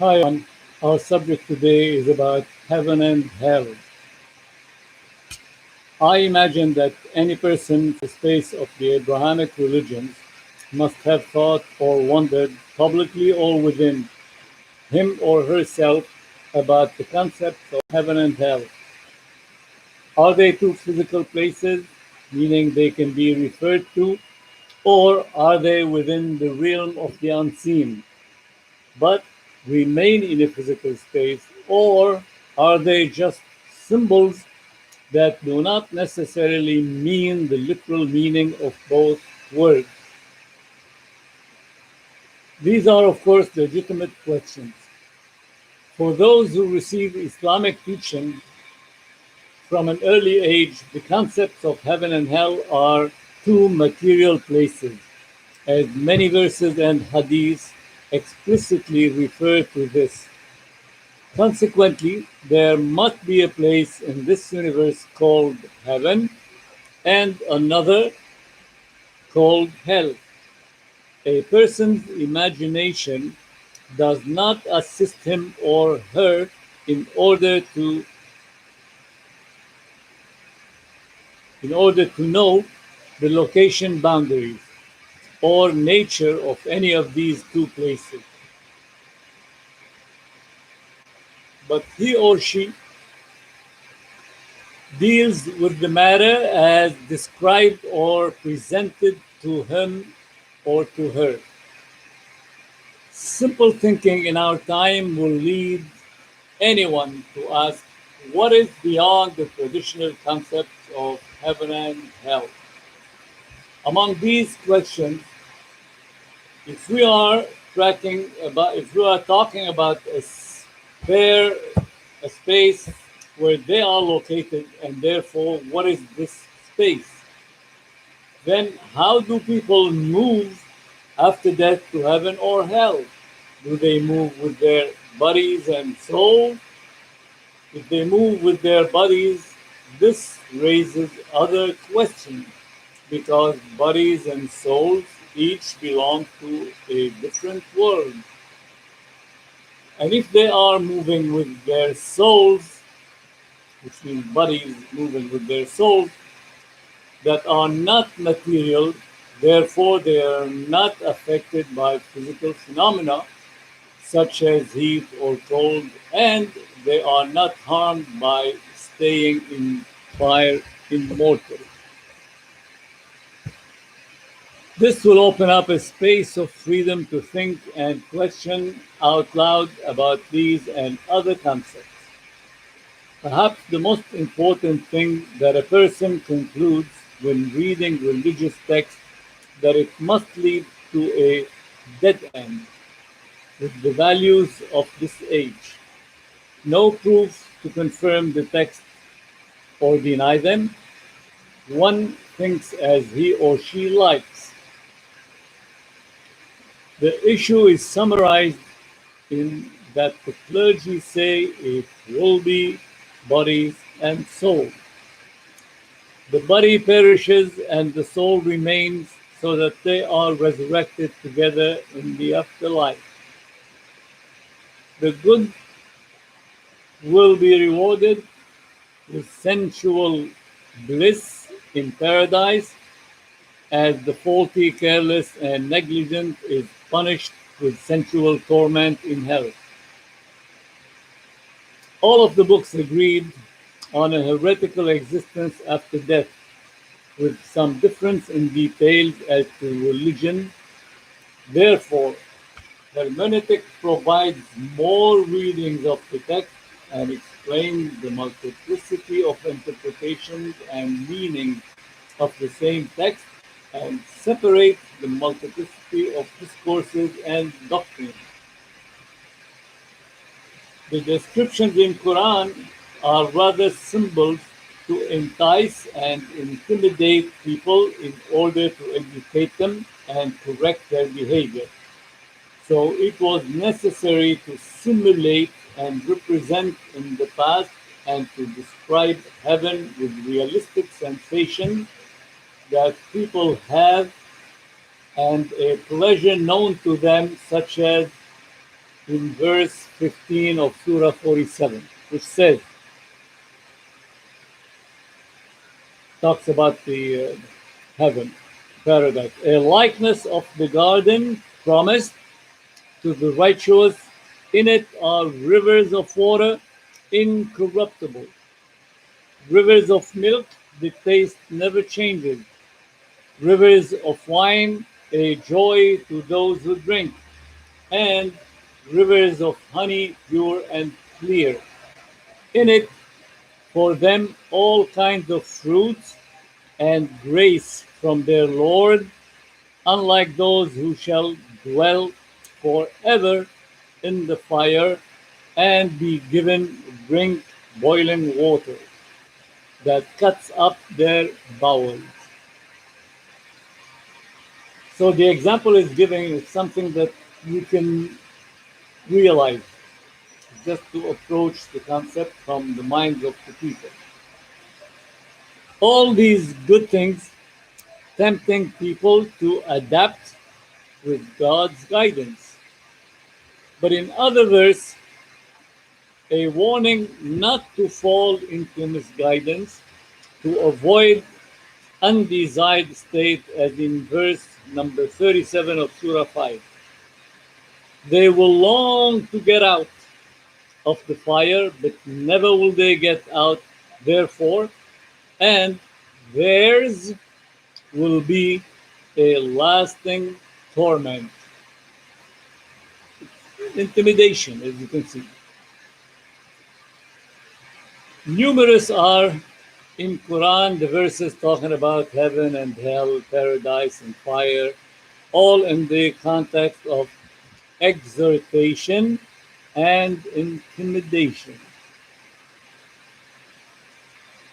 Hi, everyone. Our subject today is about heaven and hell. I imagine that any person from the space of the Abrahamic religions must have thought or wondered, publicly or within him or herself, about the concepts of heaven and hell. Are they two physical places, meaning they can be referred to, or are they within the realm of the unseen, but remain in a physical space, or are they just symbols that do not necessarily mean the literal meaning of both words? These are, of course, legitimate questions. For those who receive Islamic teaching from an early age, the concepts of heaven and hell are two material places, as many verses and hadiths explicitly refer to this. Consequently, there must be a place in this universe called heaven and another called hell. A person's imagination does not assist him or her in order to know the location boundaries or nature of any of these two places. But he or she deals with the matter as described or presented to him or to her. Simple thinking in our time will lead anyone to ask what is beyond the traditional concepts of heaven and hell. Among these questions, if we are talking about a space where they are located, and therefore what is this space, then how do people move after death to heaven or hell? Do they move with their bodies and souls? If they move with their bodies, this raises other questions because bodies and souls each belong to a different world. And if they are moving with their souls, which means bodies moving with their souls, that are not material, therefore they are not affected by physical phenomena such as heat or cold, and they are not harmed by staying in fire immortal. This will open up a space of freedom to think and question out loud about these and other concepts. Perhaps the most important thing that a person concludes when reading religious texts that it must lead to a dead end with the values of this age. No proof to confirm the text or deny them. One thinks as he or she likes. The issue is summarized in that the clergy say it will be bodies and soul. The body perishes and the soul remains so that they are resurrected together in the afterlife. The good will be rewarded with sensual bliss in paradise, as the faulty, careless, and negligent is punished with sensual torment in hell. All of the books agreed on a heretical existence after death, with some difference in details as to religion. Therefore, hermeneutic provides more readings of the text and explains the multiplicity of interpretations and meanings of the same text, and separates the multiplicity of discourses and doctrines. The descriptions in Quran are rather symbols to entice and intimidate people in order to educate them and correct their behavior. So it was necessary to simulate and represent in the past and to describe heaven with realistic sensations that people have and a pleasure known to them, such as in verse 15 of Surah 47, which says, talks about the heaven, paradise, a likeness of the garden promised to the righteous. In it are rivers of water, incorruptible, rivers of milk, the taste never changes, rivers of wine, a joy to those who drink, and rivers of honey, pure and clear. In it, for them, all kinds of fruits and grace from their Lord, unlike those who shall dwell forever in the fire and be given drink boiling water that cuts up their bowels. So the example is giving something that you can realize just to approach the concept from the minds of the people. All these good things tempting people to adapt with God's guidance. But in other verse, a warning not to fall into misguidance, to avoid undesired state, as in verse number 37 of Surah 5. They will long to get out of the fire, but never will they get out, therefore, and theirs will be a lasting torment. Intimidation, as you can see. Numerous are in Quran the verses talking about heaven and hell, paradise and fire, all in the context of exhortation and intimidation.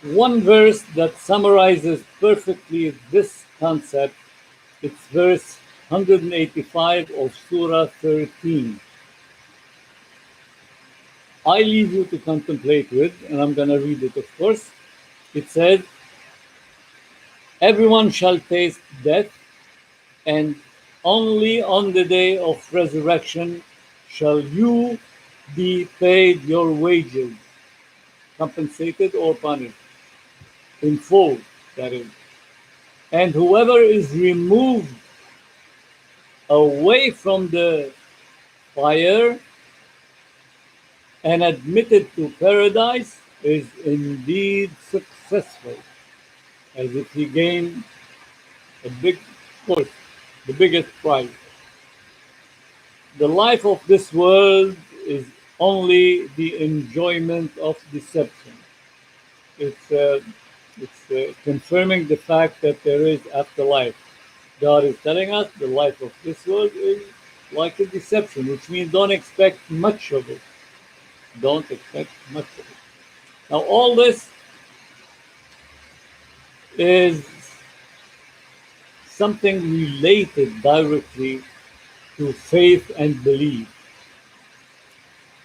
One verse that summarizes perfectly this concept, it's verse 185 of Surah 13. I leave you to contemplate with, and I'm going to read it, of course. It says, everyone shall taste death, and only on the day of resurrection shall you be paid your wages, compensated or punished, in full, that is. And whoever is removed away from the fire and admitted to paradise is indeed successful, as if he gained a big course, the biggest prize. The life of this world is only the enjoyment of deception. It's confirming the fact that there is afterlife. God is telling us the life of this world is like a deception, which means don't expect much of it. Don't expect much of it. Now, all this is something related directly to faith and belief.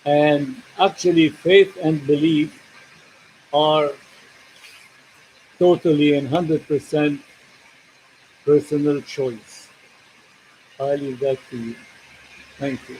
And actually, faith and belief are totally and 100% personal choice. I leave that to you. Thank you.